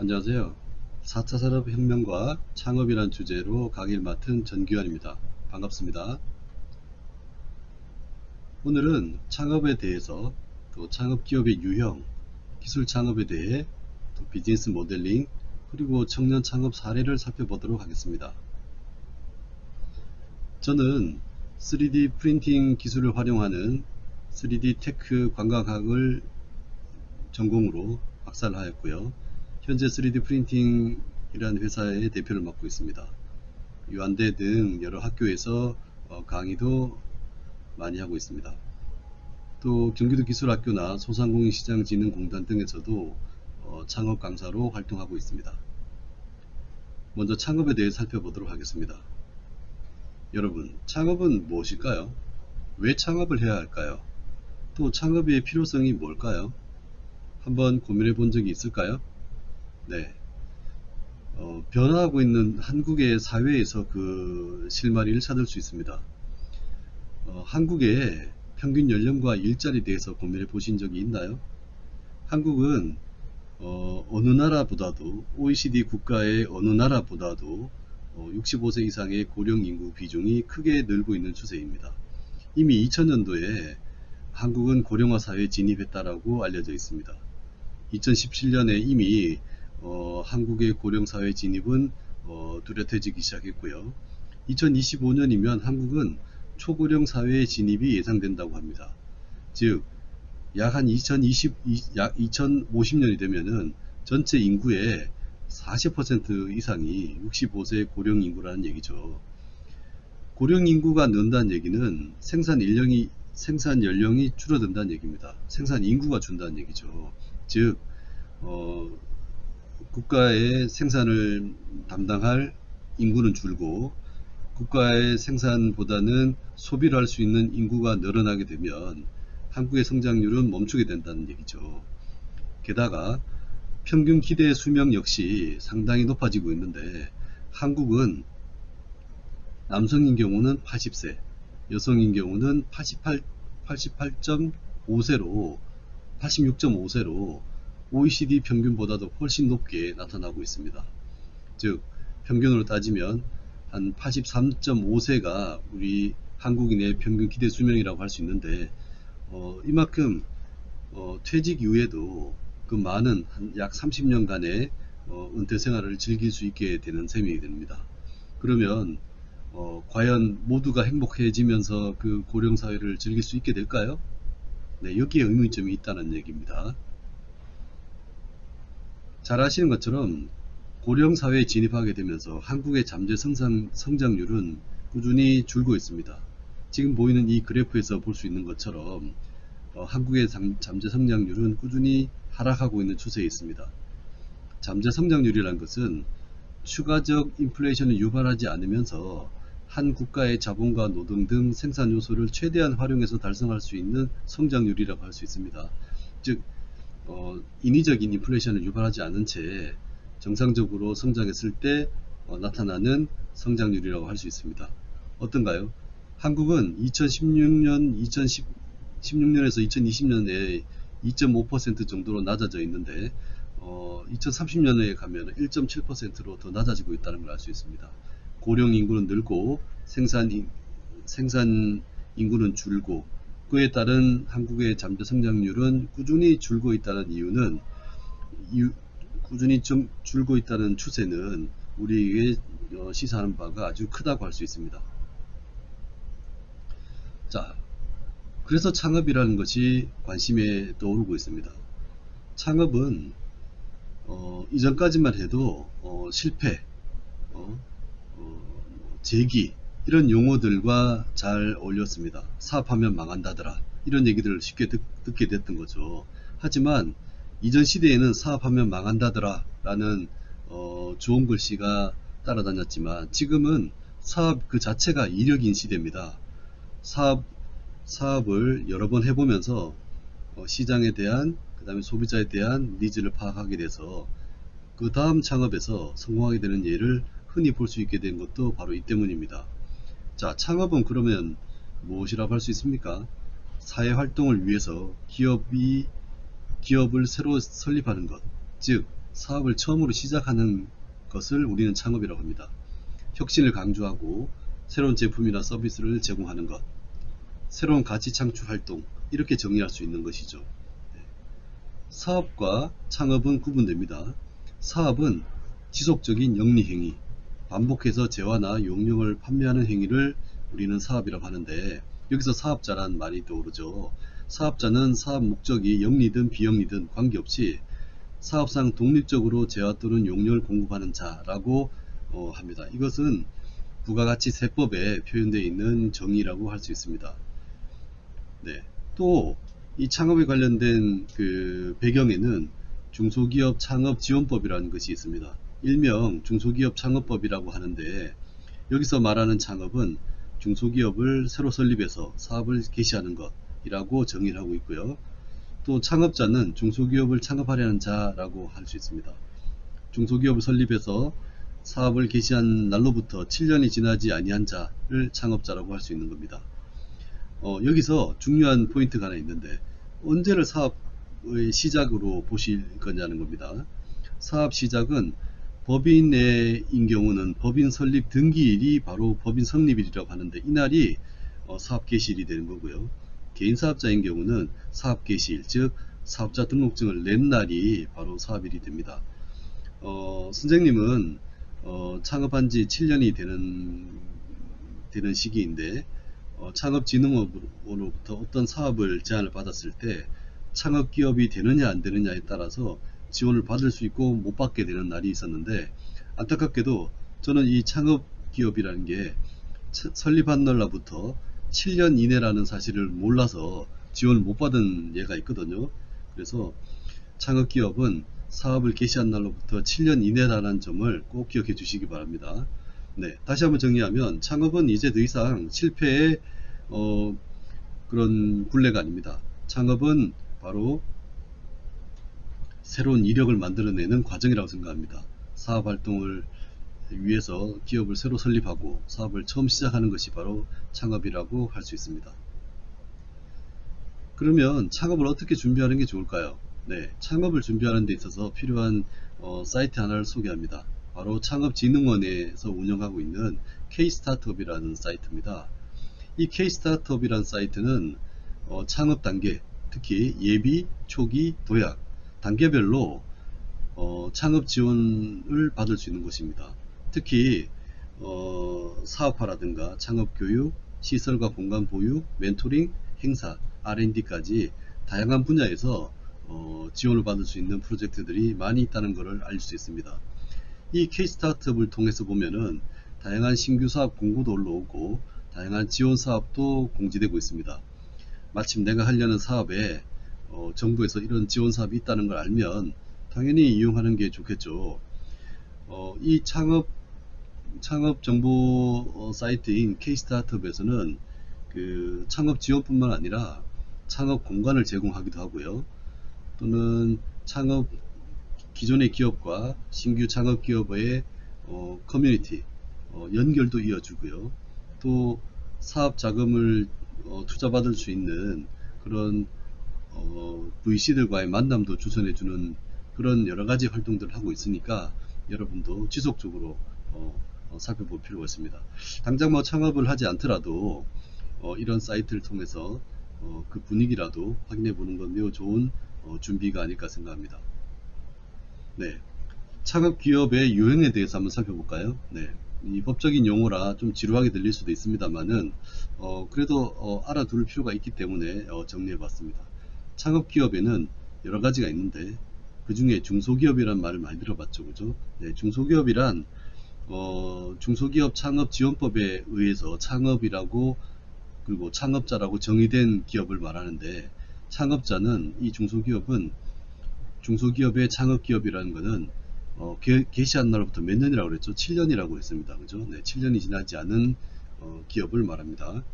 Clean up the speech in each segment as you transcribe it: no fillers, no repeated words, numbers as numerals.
안녕하세요. 4차 산업혁명과 창업이란 주제로 강의를 맡은 전규환입니다. 반갑습니다. 오늘은 창업에 대해서, 또 창업기업의 유형, 기술 창업에 대해, 또 비즈니스 모델링, 그리고 청년 창업 사례를 살펴보도록 하겠습니다. 저는 3D 프린팅 기술을 활용하는 3D 테크 관광학을 전공으로 박사를 하였고요. 현재 3D 프린팅이라는 회사의 대표를 맡고 있습니다. 유한대 등 여러 학교에서 강의도 많이 하고 있습니다. 또 경기도 기술학교나 소상공인시장진흥공단 등에서도 창업 강사로 활동하고 있습니다. 먼저 창업에 대해 살펴보도록 하겠습니다. 여러분, 창업은 무엇일까요? 왜 창업을 해야 할까요? 또 창업의 필요성이 뭘까요? 한번 고민해 본 적이 있을까요? 네. 변화하고 있는 한국의 사회에서 그 실마리를 찾을 수 있습니다. 한국의 평균 연령과 일자리에 대해서 고민해 보신 적이 있나요? 한국은 어느 나라보다도 OECD 국가의 어느 나라보다도 65세 이상의 고령 인구 비중이 크게 늘고 있는 추세입니다. 이미 2000년도에 한국은 고령화 사회에 진입했다라고 알려져 있습니다. 2017년에 이미 한국의 고령사회 진입은 뚜렷해지기 시작했고요. 2025년이면 한국은 초고령 사회의 진입이 예상된다고 합니다. 즉, 약 한 2050년이 되면은 전체 인구의 40% 이상이 65세 고령 인구라는 얘기죠. 고령 인구가 는다는 얘기는 생산 연령이 줄어든다는 얘기입니다. 생산 인구가 준다는 얘기죠. 즉, 국가의 생산을 담당할 인구는 줄고 국가의 생산보다는 소비를 할 수 있는 인구가 늘어나게 되면 한국의 성장률은 멈추게 된다는 얘기죠. 게다가 평균 기대 수명 역시 상당히 높아지고 있는데 한국은 남성인 경우는 80세, 여성인 경우는 88.5세로 86.5세로 OECD 평균보다도 훨씬 높게 나타나고 있습니다. 즉, 평균으로 따지면 한 83.5세가 우리 한국인의 평균 기대 수명이라고 할 수 있는데 이만큼 퇴직 이후에도 그 많은 약 30년간의 은퇴 생활을 즐길 수 있게 되는 셈이 됩니다. 그러면 과연 모두가 행복해지면서 그 고령사회를 즐길 수 있게 될까요? 네, 여기에 의문점이 있다는 얘기입니다. 잘 아시는 것처럼 고령사회에 진입하게 되면서 한국의 잠재 성장률은 꾸준히 줄고 있습니다. 지금 보이는 이 그래프에서 볼 수 있는 것처럼 한국의 잠재 성장률은 꾸준히 하락하고 있는 추세에 있습니다. 잠재 성장률이라는 것은 추가적 인플레이션을 유발하지 않으면서 한 국가의 자본과 노동 등 생산 요소를 최대한 활용해서 달성할 수 있는 성장률이라고 할 수 있습니다. 즉, 인위적인 인플레이션을 유발하지 않은 채 정상적으로 성장했을 때 나타나는 성장률이라고 할 수 있습니다. 어떤가요? 한국은 2016년에서 2020년에 2.5% 정도로 낮아져 있는데 2030년에 가면 1.7%로 더 낮아지고 있다는 걸 알 수 있습니다. 고령 인구는 늘고 생산 인구는 줄고 그에 따른 한국의 잠재 성장률은 꾸준히 줄고 있다는 이유는 꾸준히 좀 줄고 있다는 추세는 우리에게 시사하는 바가 아주 크다고 할 수 있습니다. 자, 그래서 창업이라는 것이 관심에 떠오르고 있습니다. 창업은 이전까지만 해도 실패, 재기 이런 용어들과 잘 어울렸습니다. 사업하면 망한다더라 이런 얘기들을 쉽게 듣게 됐던 거죠. 하지만 이전 시대에는 사업하면 망한다더라 라는 좋은 글씨가 따라다녔지만 지금은 사업 그 자체가 이력인 시대입니다. 사업을 여러 번 해보면서 시장에 대한 그 다음에 소비자에 대한 니즈를 파악하게 돼서 그 다음 창업에서 성공하게 되는 예를 흔히 볼 수 있게 된 것도 바로 이 때문입니다. 자, 창업은 그러면 무엇이라고 할 수 있습니까? 사회활동을 위해서 기업을 새로 설립하는 것, 즉 사업을 처음으로 시작하는 것을 우리는 창업이라고 합니다. 혁신을 강조하고 새로운 제품이나 서비스를 제공하는 것, 새로운 가치 창출 활동, 이렇게 정리할 수 있는 것이죠. 사업과 창업은 구분됩니다. 사업은 지속적인 영리 행위, 반복해서 재화나 용역을 판매하는 행위를 우리는 사업이라고 하는데, 여기서 사업자란 말이 떠오르죠. 사업자는 사업 목적이 영리든 비영리든 관계없이 사업상 독립적으로 재화 또는 용역을 공급하는 자라고 합니다. 이것은 부가가치세법에 표현되어 있는 정의라고 할 수 있습니다. 네. 또 이 창업에 관련된 그 배경에는 중소기업 창업지원법이라는 것이 있습니다. 일명 중소기업 창업법이라고 하는데, 여기서 말하는 창업은 중소기업을 새로 설립해서 사업을 개시하는 것이라고 정의를 하고 있고요. 또 창업자는 중소기업을 창업하려는 자라고 할 수 있습니다. 중소기업을 설립해서 사업을 개시한 날로부터 7년이 지나지 아니한 자를 창업자라고 할 수 있는 겁니다. 여기서 중요한 포인트가 하나 있는데, 언제를 사업의 시작으로 보실 거냐는 겁니다. 사업 시작은 법인인 경우는 법인 설립 등기일이 바로 법인 성립일이라고 하는데, 이날이 사업 개시일이 되는 거고요. 개인 사업자인 경우는 사업 개시일, 즉 사업자 등록증을 낸 날이 바로 사업일이 됩니다. 선생님은 창업한 지 7년이 되는 시기인데, 창업진흥원으로부터 어떤 사업을 제안을 받았을 때 창업기업이 되느냐 안 되느냐에 따라서 지원을 받을 수 있고 못 받게 되는 날이 있었는데, 안타깝게도 저는 이 창업기업이라는 게 설립한 날로부터 7년 이내라는 사실을 몰라서 지원을 못 받은 예가 있거든요. 그래서 창업기업은 사업을 개시한 날로부터 7년 이내라는 점을 꼭 기억해 주시기 바랍니다. 네, 다시 한번 정리하면 창업은 이제 더 이상 실패의 그런 굴레가 아닙니다. 창업은 바로 새로운 이력을 만들어내는 과정이라고 생각합니다. 사업 활동을 위해서 기업을 새로 설립하고 사업을 처음 시작하는 것이 바로 창업이라고 할 수 있습니다. 그러면 창업을 어떻게 준비하는 게 좋을까요? 네, 창업을 준비하는 데 있어서 필요한 사이트 하나를 소개합니다. 바로 창업진흥원에서 운영하고 있는 K-스타트업이라는 사이트입니다. 이 K-스타트업이라는 사이트는 창업 단계, 특히 예비, 초기, 도약 단계별로 창업 지원을 받을 수 있는 곳입니다. 특히 사업화라든가 창업교육, 시설과 공간 보유, 멘토링, 행사, R&D까지 다양한 분야에서 지원을 받을 수 있는 프로젝트들이 많이 있다는 것을 알 수 있습니다. 이 K-스타트업을 통해서 보면은 다양한 신규 사업 공고도 올라오고 다양한 지원 사업도 공지되고 있습니다. 마침 내가 하려는 사업에 정부에서 이런 지원 사업이 있다는 걸 알면 당연히 이용하는 게 좋겠죠. 이 창업 정보 사이트인 K-스타트업에서는 그 창업 지원뿐만 아니라 창업 공간을 제공하기도 하고요. 또는 창업 기존의 기업과 신규 창업 기업의 커뮤니티 연결도 이어주고요. 또 사업 자금을 투자받을 수 있는 그런 VC들과의 만남도 주선해주는 그런 여러가지 활동들을 하고 있으니까 여러분도 지속적으로 살펴볼 필요가 있습니다. 당장 뭐 창업을 하지 않더라도 이런 사이트를 통해서 그 분위기라도 확인해 보는 건 매우 좋은 준비가 아닐까 생각합니다. 네, 창업 기업의 유형에 대해서 한번 살펴볼까요? 네, 이 법적인 용어라 좀 지루하게 들릴 수도 있습니다만은 그래도 알아둘 필요가 있기 때문에 정리해 봤습니다. 창업 기업에는 여러 가지가 있는데 그 중에 중소기업이란 말을 많이 들어봤죠, 그죠? 네, 중소기업이란 중소기업 창업지원법에 의해서 창업이라고 그리고 창업자라고 정의된 기업을 말하는데, 창업자는 이 중소기업의 창업기업이라는 것은 개시한 날로부터 몇 년이라고 그랬죠? 7년이라고 했습니다. 그죠? 네, 7년이 지나지 않은 기업을 말합니다.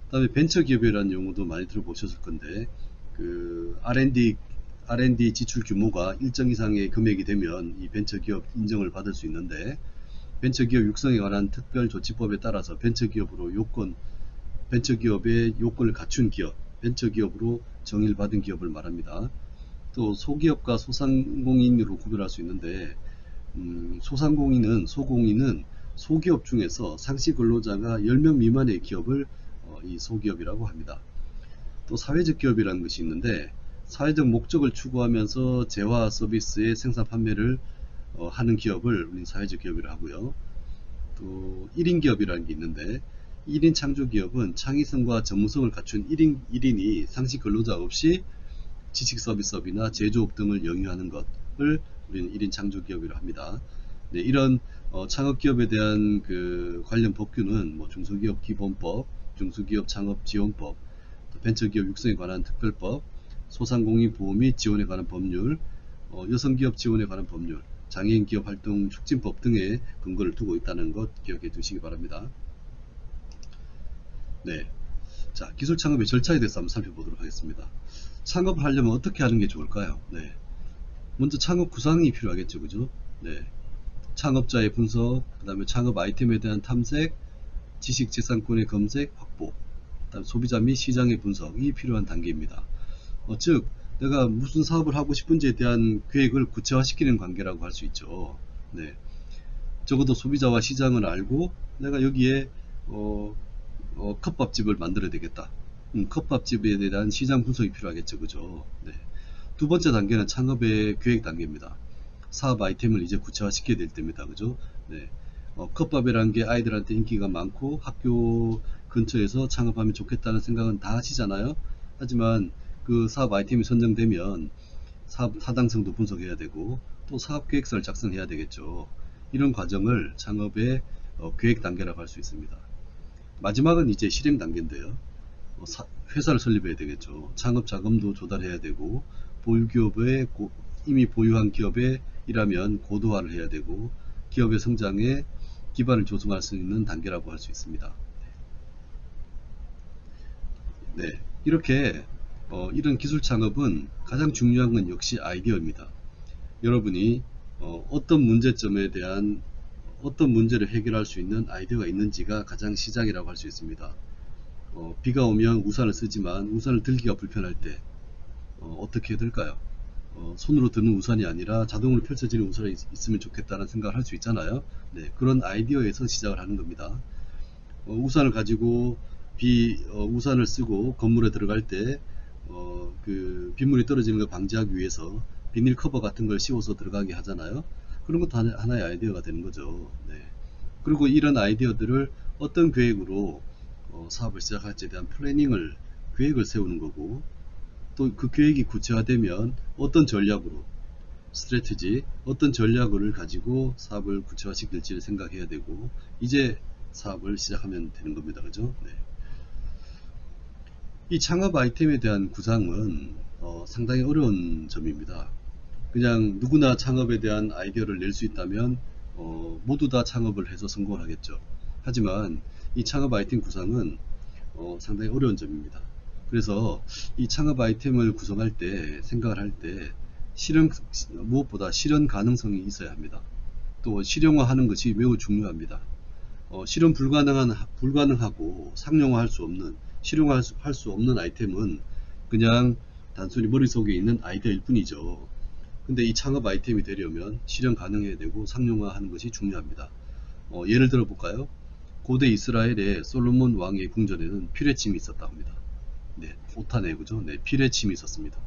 그 다음에 벤처기업이라는 용어도 많이 들어보셨을 건데, 그 R&D 지출 규모가 일정 이상의 금액이 되면 이 벤처기업 인정을 받을 수 있는데, 벤처기업 육성에 관한 특별조치법에 따라서 벤처기업의 요건을 갖춘 기업, 벤처기업으로 정의를 받은 기업을 말합니다. 또 소기업과 소상공인으로 구별할 수 있는데 소상공인은 소기업 중에서 상시 근로자가 10명 미만의 기업을 이 소기업이라고 합니다. 또 사회적 기업이라는 것이 있는데 사회적 목적을 추구하면서 재화 서비스의 생산 판매를 하는 기업을 우리는 사회적 기업이라 하고요. 또 1인 기업이라는 게 있는데 1인 창조 기업은 창의성과 전문성을 갖춘 1인이 상시 근로자 없이 지식 서비스업이나 제조업 등을 영위하는 것을 우리는 1인 창조 기업이라 합니다. 네, 이런 창업 기업에 대한 그 관련 법규는 뭐 중소기업 기본법, 중소기업 창업 지원법, 벤처기업 육성에 관한 특별법, 소상공인 보호 및 지원에 관한 법률, 여성기업 지원에 관한 법률, 장애인 기업 활동 촉진법 등의 근거를 두고 있다는 것 기억해 두시기 바랍니다. 네, 자, 기술 창업의 절차에 대해서 한번 살펴보도록 하겠습니다. 창업을 하려면 어떻게 하는 게 좋을까요? 네, 먼저 창업 구상이 필요하겠죠, 그죠? 네, 창업자의 분석, 그 다음에 창업 아이템에 대한 탐색, 지식재산권의 검색, 확보, 그다음 소비자 및 시장의 분석이 필요한 단계입니다. 즉 내가 무슨 사업을 하고 싶은지에 대한 계획을 구체화시키는 관계라고 할 수 있죠. 네, 적어도 소비자와 시장을 알고 내가 여기에 컵밥집을 만들어야 되겠다. 컵밥집에 대한 시장 분석이 필요하겠죠, 그죠? 네. 두 번째 단계는 창업의 계획 단계입니다. 사업 아이템을 이제 구체화시켜야 될 때입니다, 그죠? 네. 컵밥이라는 게 아이들한테 인기가 많고 학교 근처에서 창업하면 좋겠다는 생각은 다 하시잖아요. 하지만 그 사업 아이템이 선정되면 사업 타당성도 분석해야 되고 또 사업 계획서를 작성해야 되겠죠. 이런 과정을 창업의 계획 단계라고 할 수 있습니다. 마지막은 이제 실행 단계인데요. 회사를 설립해야 되겠죠. 창업 자금도 조달해야 되고 보유기업에 이미 보유한 기업에 일하면 고도화를 해야 되고 기업의 성장에 기반을 조성할 수 있는 단계라고 할 수 있습니다. 네, 이렇게 이런 기술 창업은 가장 중요한 건 역시 아이디어입니다. 여러분이 어떤 문제점에 대한 어떤 문제를 해결할 수 있는 아이디어가 있는지가 가장 시작이라고 할 수 있습니다. 비가 오면 우산을 쓰지만 우산을 들기가 불편할 때 어떻게 해야 될까요? 손으로 드는 우산이 아니라 자동으로 펼쳐지는 우산이 있으면 좋겠다는 생각을 할 수 있잖아요. 네, 그런 아이디어에서 시작을 하는 겁니다. 우산을 가지고 우산을 쓰고 건물에 들어갈 때 그 빗물이 떨어지는 걸 방지하기 위해서 비닐 커버 같은 걸 씌워서 들어가게 하잖아요. 그런 것도 하나의 아이디어가 되는 거죠. 네. 그리고 이런 아이디어들을 어떤 계획으로 사업을 시작할지에 대한 계획을 세우는 거고 또 그 계획이 구체화되면 어떤 전략으로 어떤 전략을 가지고 사업을 구체화시킬지를 생각해야 되고 이제 사업을 시작하면 되는 겁니다. 그죠? 네. 이 창업 아이템에 대한 구상은 상당히 어려운 점입니다. 그냥 누구나 창업에 대한 아이디어를 낼 수 있다면 모두 다 창업을 해서 성공을 하겠죠. 하지만 이 창업 아이템 구상은 상당히 어려운 점입니다. 그래서 이 창업 아이템을 구성할 때 생각을 할 때 무엇보다 실현 가능성이 있어야 합니다. 또 실용화하는 것이 매우 중요합니다. 실현 불가능하고 상용화할 수 없는 실용화할 수 없는 아이템은 그냥 단순히 머릿속에 있는 아이디어일 뿐이죠. 근데 이 창업 아이템이 되려면 실현 가능해야 되고 상용화하는 것이 중요합니다. 예를 들어 볼까요? 고대 이스라엘의 솔로몬 왕의 궁전에는 피뢰침이 있었다고 합니다. 네, 오타네, 그죠? 네, 피뢰침이 있었습니다.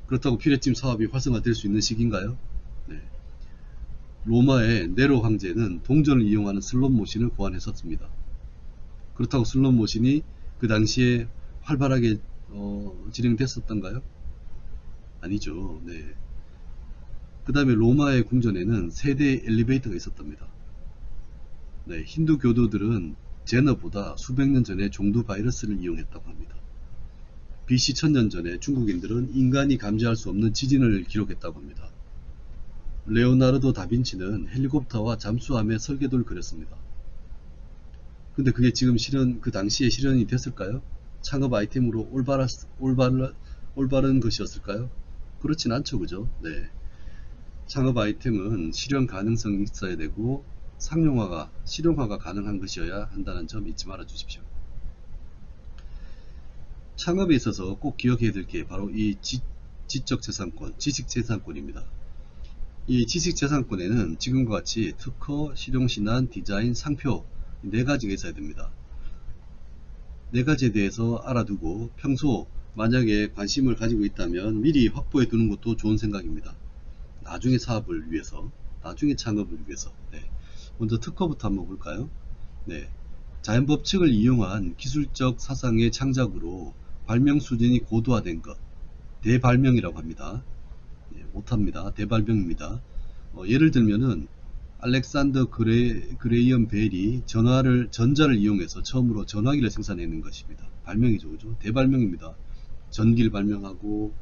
그렇다고 피뢰침 사업이 활성화될 수 있는 시기인가요? 네. 로마의 네로 황제는 동전을 이용하는 슬롯머신을 고안했었습니다. 그렇다고 슬롯머신이 그 당시에 활발하게 진행됐었던가요? 아니죠. 네. 그 다음에 로마의 궁전에는 세대의 엘리베이터가 있었답니다. 네, 힌두 교도들은 제너보다 수백 년 전에 종두 바이러스를 이용했다고 합니다. BC 1000년 전에 중국인들은 인간이 감지할 수 없는 지진을 기록했다고 합니다. 레오나르도 다빈치는 헬리콥터와 잠수함의 설계도를 그렸습니다. 근데 그게 지금 그 당시에 실현이 됐을까요? 창업 아이템으로 올바른 것이었을까요? 그렇진 않죠, 그죠? 네. 창업 아이템은 실현 가능성이 있어야 되고 실용화가 가능한 것이어야 한다는 점 잊지 말아 주십시오. 창업에 있어서 꼭 기억해야 될 게 바로 이 지적재산권, 지식재산권입니다. 이 지식재산권에는 지금과 같이 특허, 실용신안, 디자인, 상표 4가지가 있어야 됩니다. 4가지에 대해서 알아두고 평소 만약에 관심을 가지고 있다면 미리 확보해 두는 것도 좋은 생각입니다. 나중에 사업을 위해서, 나중에 창업을 위해서. 네. 먼저 특허부터 한번 볼까요? 네. 자연법칙을 이용한 기술적 사상의 창작으로 발명 수준이 고도화된 것, 대발명이라고 합니다. 네, 못합니다. 대발명입니다. 예를 들면은 알렉산더 그레이엄 벨이 전자를 이용해서 처음으로 전화기를 생산해낸 것입니다. 발명이죠, 그죠? 대발명입니다. 전기를 발명하고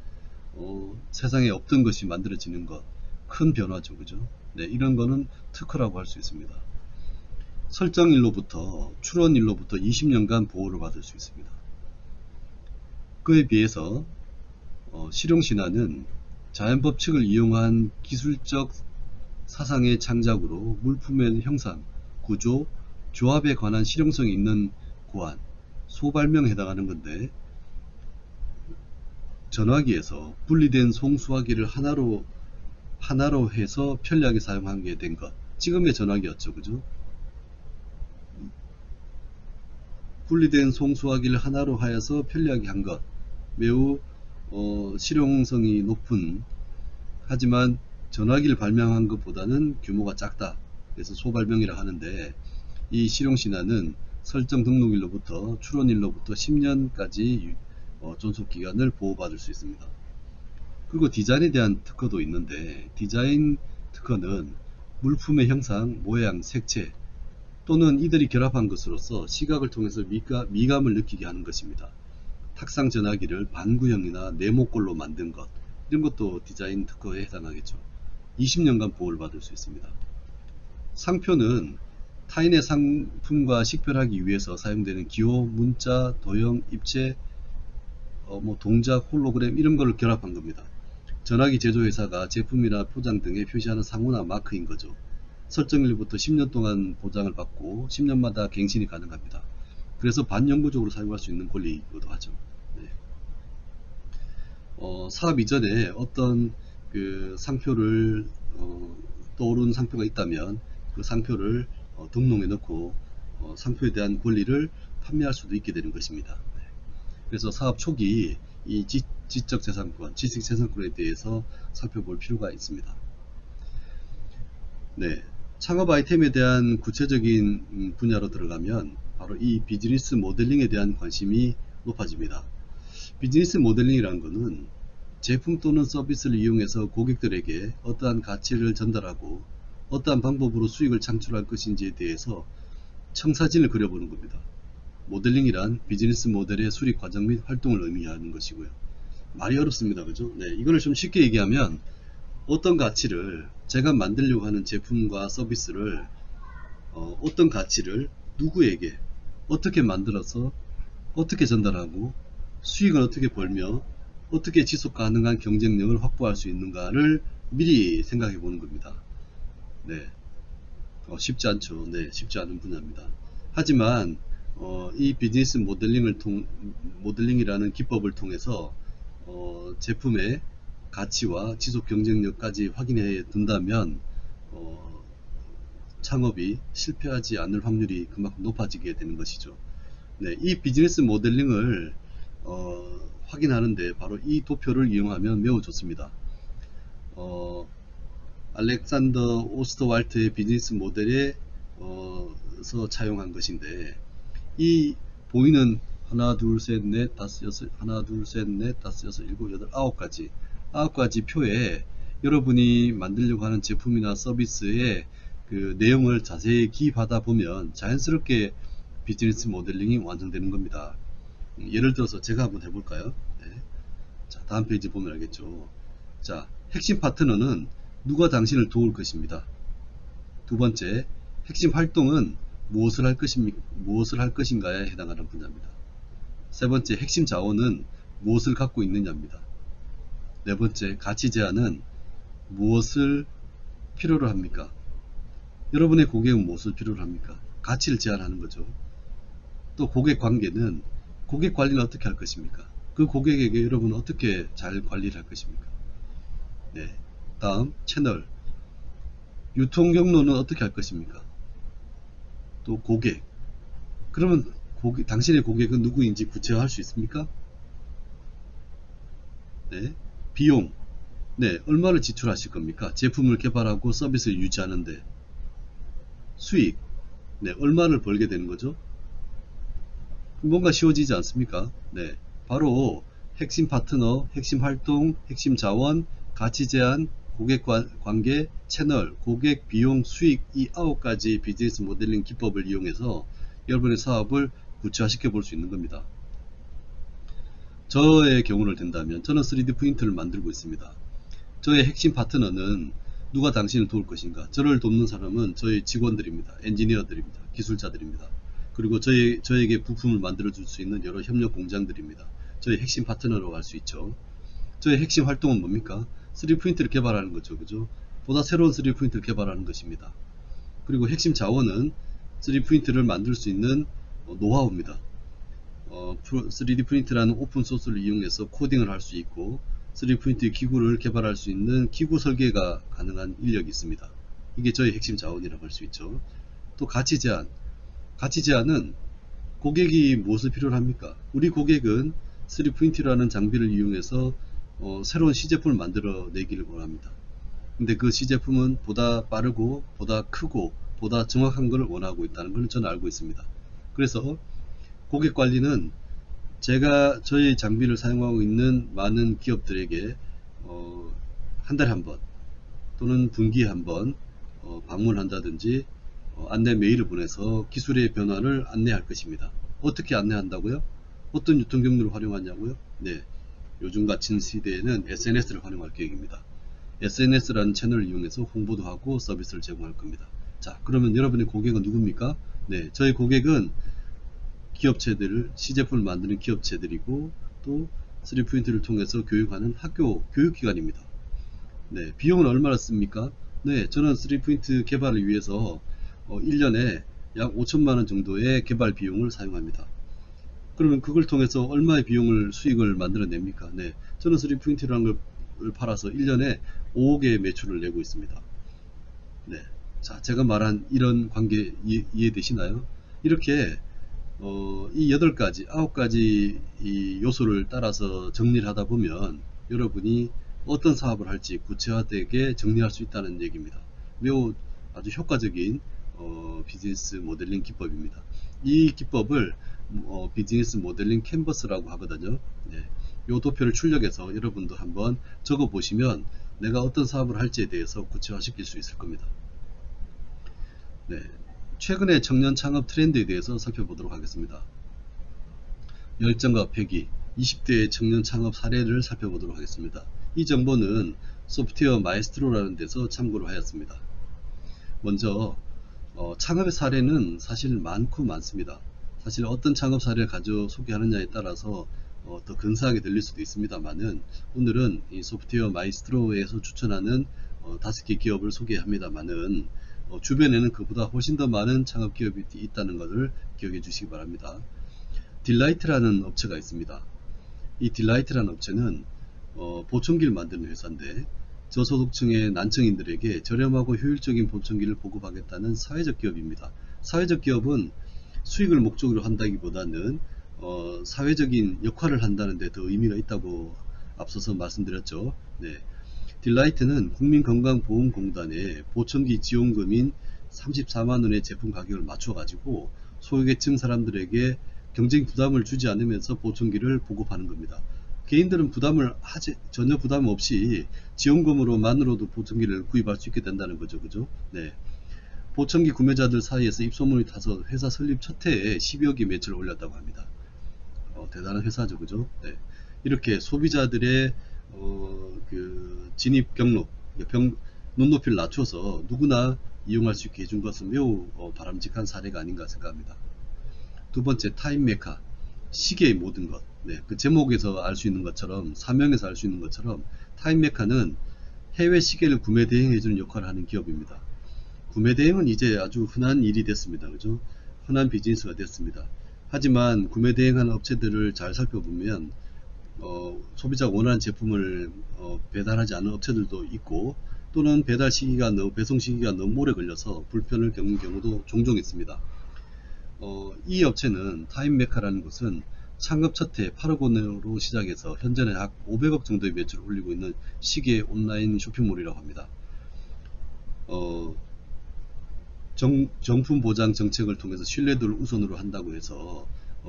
세상에 없던 것이 만들어지는 것, 큰 변화죠, 그죠? 네, 이런 거는 특허라고 할 수 있습니다. 설정일로부터 출원일로부터 20년간 보호를 받을 수 있습니다. 그에 비해서 실용신안은 자연법칙을 이용한 기술적 사상의 창작으로 물품의 형상, 구조, 조합에 관한 실용성이 있는 고안, 소발명에 해당하는 건데, 전화기에서 분리된 송수화기를 하나로 해서 편리하게 사용하게 된 것. 지금의 전화기였죠, 그죠? 분리된 송수화기를 하나로 하여서 편리하게 한 것. 매우 실용성이 높은, 하지만 전화기를 발명한 것보다는 규모가 작다. 그래서 소발명이라 하는데, 이 실용신안은 설정 등록일로부터 출원일로부터 10년까지 존속기간을 보호받을 수 있습니다. 그리고 디자인에 대한 특허도 있는데, 디자인 특허는 물품의 형상, 모양, 색채 또는 이들이 결합한 것으로서 시각을 통해서 미감을 느끼게 하는 것입니다. 탁상 전화기를 반구형이나 네모꼴로 만든 것, 이런 것도 디자인 특허에 해당하겠죠. 20년간 보호를 받을 수 있습니다. 상표는 타인의 상품과 식별하기 위해서 사용되는 기호, 문자, 도형, 입체, 동작, 홀로그램 이런 거를 결합한 겁니다. 전화기 제조회사가 제품이나 포장 등에 표시하는 상호나 마크인 거죠. 설정일부터 10년 동안 보장을 받고 10년마다 갱신이 가능합니다. 그래서 반영구적으로 사용할 수 있는 권리이기도 하죠. 네. 사업 이전에 어떤 그 상표를 떠오른 상표가 있다면 그 상표를 등록해 놓고 상표에 대한 권리를 판매할 수도 있게 되는 것입니다. 네. 그래서 사업 초기 이 지적재산권, 지식재산권에 대해서 살펴볼 필요가 있습니다. 네. 창업 아이템에 대한 구체적인 분야로 들어가면 바로 이 비즈니스 모델링에 대한 관심이 높아집니다. 비즈니스 모델링이라는 것은 제품 또는 서비스를 이용해서 고객들에게 어떠한 가치를 전달하고 어떠한 방법으로 수익을 창출할 것인지에 대해서 청사진을 그려보는 겁니다. 모델링이란 비즈니스 모델의 수립 과정 및 활동을 의미하는 것이고요. 말이 어렵습니다, 그죠? 네, 이거를 좀 쉽게 얘기하면 어떤 가치를, 제가 만들려고 하는 제품과 서비스를 어떤 가치를 누구에게 어떻게 만들어서 어떻게 전달하고 수익을 어떻게 벌며 어떻게 지속 가능한 경쟁력을 확보할 수 있는가를 미리 생각해 보는 겁니다. 네, 쉽지 않죠. 네, 쉽지 않은 분야입니다. 하지만 이 비즈니스 모델링이라는 기법을 통해서 제품의 가치와 지속 경쟁력까지 확인해 둔다면 창업이 실패하지 않을 확률이 그만큼 높아지게 되는 것이죠. 네, 이 비즈니스 모델링을 확인하는데 바로 이 도표를 이용하면 매우 좋습니다. 알렉산더 오스트왈트의 비즈니스 모델에서 차용한 것인데, 이 보이는 하나 둘셋넷 다섯 여섯 하나 둘셋넷 다섯 여섯 일곱 여덟 아홉 가지 표에 여러분이 만들려고 하는 제품이나 서비스의 그 내용을 자세히 기입하다 보면 자연스럽게 비즈니스 모델링이 완성되는 겁니다. 예를 들어서 제가 한번 해볼까요? 네. 자, 다음 페이지 보면 알겠죠. 자, 핵심 파트너는 누가 당신을 도울 것입니다. 두 번째, 핵심 활동은 무엇을 할 것인가에 해당하는 분야입니다. 세 번째, 핵심 자원은 무엇을 갖고 있느냐입니다. 네 번째, 가치 제한은 무엇을 필요로 합니까? 여러분의 고객은 무엇을 필요로 합니까? 가치를 제한하는 거죠. 또 고객 관계는, 고객 관리는 어떻게 할 것입니까? 그 고객에게 여러분은 어떻게 잘 관리를 할 것입니까? 네. 다음 채널, 유통 경로는 어떻게 할 것입니까? 또 고객. 그러면 당신의 고객은 누구인지 구체화할 수 있습니까? 네. 비용. 네. 얼마를 지출하실 겁니까? 제품을 개발하고 서비스를 유지하는데. 수익. 네. 얼마를 벌게 되는 거죠? 뭔가 쉬워지지 않습니까? 네. 바로 핵심 파트너, 핵심 활동, 핵심 자원, 가치 제한, 고객 관계, 채널, 고객, 비용, 수익 이 9가지 비즈니스 모델링 기법을 이용해서 여러분의 사업을 구체화시켜 볼 수 있는 겁니다. 저의 경우를 든다면 저는 3D 프린터를 만들고 있습니다. 저의 핵심 파트너는 누가 당신을 도울 것인가? 저를 돕는 사람은 저희 직원들입니다. 엔지니어들입니다. 기술자들입니다. 그리고 저에게 부품을 만들어 줄 수 있는 여러 협력 공장들입니다. 저희 핵심 파트너라고 할 수 있죠. 저의 핵심 활동은 뭡니까? 3D 프린터를 개발하는 거죠. 그죠? 보다 새로운 3D 프린터를 개발하는 것입니다. 그리고 핵심 자원은 3D 프린터를 만들 수 있는 노하우입니다. 3D 프린터라는 오픈 소스를 이용해서 코딩을 할 수 있고 3D 프린트 기구를 개발할 수 있는 기구 설계가 가능한 인력이 있습니다. 이게 저희 핵심 자원이라고 할 수 있죠. 또 가치 제한. 가치 제한은 고객이 무엇을 필요로 합니까? 우리 고객은 3D 프린트라는 장비를 이용해서 새로운 시제품을 만들어 내기를 원합니다. 근데 그 시제품은 보다 빠르고 보다 크고 보다 정확한 것을 원하고 있다는 걸 저는 알고 있습니다. 그래서 고객 관리는 제가 저희 장비를 사용하고 있는 많은 기업들에게 한 달에 한 번 또는 분기에 한 번 방문한다든지 안내 메일을 보내서 기술의 변화를 안내할 것입니다. 어떻게 안내한다고요? 어떤 유통 경로를 활용하냐고요? 네, 요즘 같은 시대에는 SNS를 활용할 계획입니다. SNS라는 채널을 이용해서 홍보도 하고 서비스를 제공할 겁니다. 자, 그러면 여러분의 고객은 누굽니까? 네, 저희 고객은 기업체들을 시제품을 만드는 기업체들이고 또 3D 프린트를 통해서 교육하는 학교 교육기관입니다. 네, 비용은 얼마나 씁니까? 네, 저는 3D 프린트 개발을 위해서 1년에 약 5천만원 정도의 개발 비용을 사용합니다. 그러면 그걸 통해서 얼마의 수익을 만들어냅니까? 네, 저는 3D 프린트라는 걸 팔아서 1년에 5억의 매출을 내고 있습니다. 네, 자, 제가 말한 이런 관계 이해되시나요? 이렇게 이 8가지, 9가지 이 요소를 따라서 정리를 하다 보면 여러분이 어떤 사업을 할지 구체화되게 정리할 수 있다는 얘기입니다. 매우 아주 효과적인 비즈니스 모델링 기법입니다. 이 기법을 비즈니스 모델링 캔버스라고 하거든요. 네, 이 도표를 출력해서 여러분도 한번 적어 보시면 내가 어떤 사업을 할지에 대해서 구체화시킬 수 있을 겁니다. 네, 최근의 청년 창업 트렌드에 대해서 살펴보도록 하겠습니다. 열정과 패기, 20대의 청년 창업 사례를 살펴보도록 하겠습니다. 이 정보는 소프트웨어 마에스트로라는 데서 참고를 하였습니다. 먼저 창업의 사례는 사실 많습니다. 사실 어떤 창업 사례를 가져 소개하느냐에 따라서 더 근사하게 들릴 수도 있습니다만은 오늘은 이 소프트웨어 마에스트로에서 추천하는 5개 기업을 소개합니다만은 주변에는 그보다 훨씬 더 많은 창업 기업이 있다는 것을 기억해 주시기 바랍니다. 딜라이트라는 업체가 있습니다. 이 딜라이트라는 업체는 보청기를 만드는 회사인데 저소득층의 난청인들에게 저렴하고 효율적인 보청기를 보급하겠다는 사회적 기업입니다. 사회적 기업은 수익을 목적으로 한다기보다는 사회적인 역할을 한다는 데 더 의미가 있다고 앞서서 말씀드렸죠. 네. 딜라이트는 국민건강보험공단에 보청기 지원금인 34만원의 제품 가격을 맞춰가지고 소외계층 사람들에게 경쟁 부담을 주지 않으면서 보청기를 보급하는 겁니다. 개인들은 전혀 부담 없이 지원금으로만으로도 보청기를 구입할 수 있게 된다는 거죠. 그죠? 네. 보청기 구매자들 사이에서 입소문이 타서 회사 설립 첫 해에 12억의 매출을 올렸다고 합니다. 대단한 회사죠. 그죠? 네. 이렇게 소비자들의 그 진입 경로, 눈높이를 낮춰서 누구나 이용할 수 있게 해준 것은 매우 바람직한 사례가 아닌가 생각합니다. 두 번째, 타임메카, 시계의 모든 것. 네, 그 제목에서 알 수 있는 것처럼, 사명에서 알 수 있는 것처럼 타임메카는 해외 시계를 구매 대행해주는 역할을 하는 기업입니다. 구매 대행은 이제 아주 흔한 일이 됐습니다. 그죠? 흔한 비즈니스가 됐습니다. 하지만 구매 대행하는 업체들을 잘 살펴보면 소비자가 원하는 제품을 배달하지 않는 업체들도 있고, 또는 배송 시기가 너무 오래 걸려서 불편을 겪는 경우도 종종 있습니다. 이 업체는 타임메카라는 곳은 창업 첫해 8억 원으로 시작해서 현재는 약 500억 정도의 매출을 올리고 있는 시계 온라인 쇼핑몰이라고 합니다. 어, 정품 보장 정책을 통해서 신뢰도를 우선으로 한다고 해서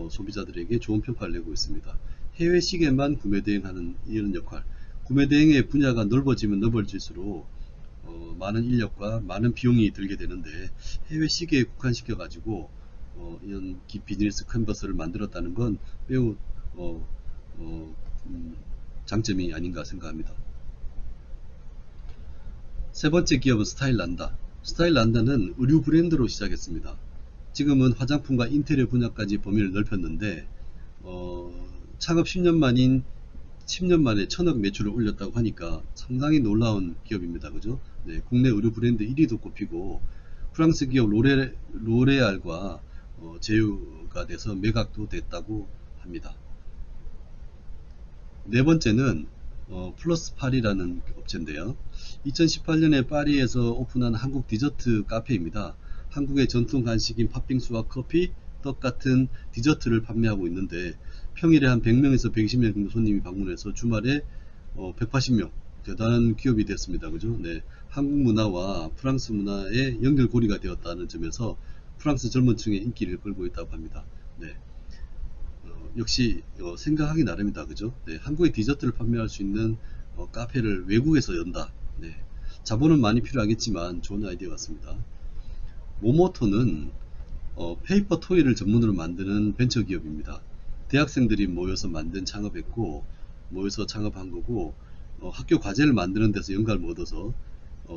소비자들에게 좋은 평가를 내고 있습니다. 해외 시계만 구매 대행하는 이런 역할, 구매 대행의 분야가 넓어지면 넓어질수록 많은 인력과 많은 비용이 들게 되는데, 해외 시계에 국한시켜 가지고 이런 비즈니스 캔버스를 만들었다는 건 매우 어, 어, 장점이 아닌가 생각합니다. 세 번째 기업은 스타일란다. 스타일란다는 의류 브랜드로 시작했습니다. 지금은 화장품과 인테리어 분야까지 범위를 넓혔는데, 창업 10년 만인 10년 만에 천억 매출을 올렸다고 하니까 상당히 놀라운 기업입니다. 그죠? 네, 국내 의류 브랜드 1위도 꼽히고, 프랑스 기업 로레알과 제휴가 돼서 매각도 됐다고 합니다. 네 번째는 플러스 파리라는 업체인데요. 2018년에 파리에서 오픈한 한국 디저트 카페입니다. 한국의 전통 간식인 팥빙수와 커피, 떡 같은 디저트를 판매하고 있는데, 평일에 한 100명에서 120명 정도 손님이 방문해서 주말에 180명, 대단한 기업이 됐습니다. 그죠? 네, 한국 문화와 프랑스 문화의 연결고리가 되었다는 점에서 프랑스 젊은 층의 인기를 끌고 있다고 합니다. 네, 역시 생각하기 나름이다. 그죠? 네, 한국의 디저트를 판매할 수 있는 카페를 외국에서 연다. 네, 자본은 많이 필요하겠지만 좋은 아이디어 같습니다. 모모토는 페이퍼 토이를 전문으로 만드는 벤처 기업입니다. 대학생들이 모여서 창업한 거고, 학교 과제를 만드는 데서 영감을 얻어서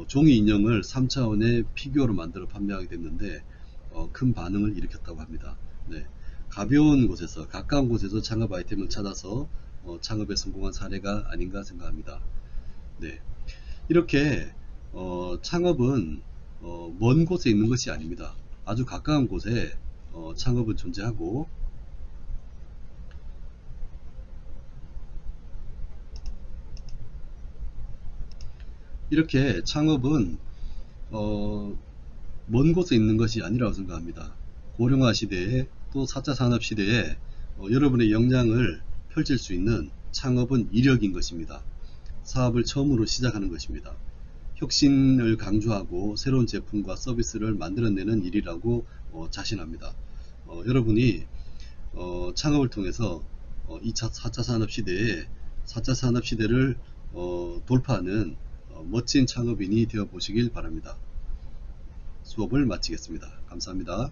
종이 인형을 3차원의 피규어로 만들어 판매하게 됐는데, 큰 반응을 일으켰다고 합니다. 네, 가까운 곳에서 창업 아이템을 찾아서 창업에 성공한 사례가 아닌가 생각합니다. 네, 이렇게 창업은 먼 곳에 있는 것이 아닙니다. 아주 가까운 곳에 창업은 존재하고, 이렇게 창업은 어, 먼 곳에 있는 것이 아니라고 생각합니다. 고령화 시대에, 또 4차 산업 시대에 여러분의 역량을 펼칠 수 있는 창업은 이력인 것입니다. 사업을 처음으로 시작하는 것입니다. 혁신을 강조하고 새로운 제품과 서비스를 만들어내는 일이라고 자신합니다. 여러분이 창업을 통해서 2차, 4차 산업 시대에 4차 산업 시대를 돌파하는 멋진 창업인이 되어 보시길 바랍니다. 수업을 마치겠습니다. 감사합니다.